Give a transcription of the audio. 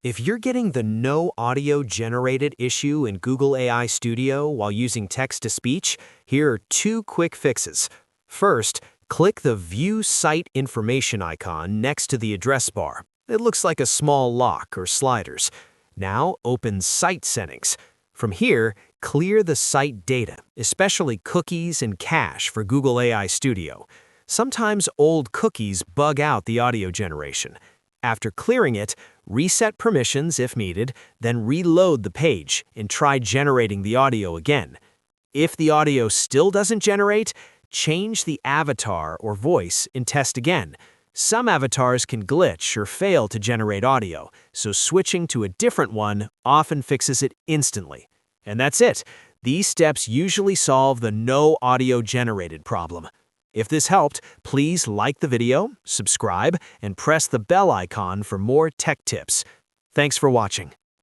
If you're getting the no audio generated issue in Google AI Studio while using text-to-speech, here are two quick fixes. First, click the View Site Information icon next to the address bar. It looks like a small lock or sliders. Now open Site Settings. From here, clear the site data, especially cookies and cache for Google AI Studio. Sometimes old cookies bug out the audio generation. After clearing it, reset permissions if needed, then reload the page and try generating the audio again. If the audio still doesn't generate, change the avatar or voice and test again. Some avatars can glitch or fail to generate audio, so switching to a different one often fixes it instantly. And that's it. These steps usually solve the no audio generated problem. If this helped, please like the video, subscribe, and press the bell icon for more tech tips. Thanks for watching.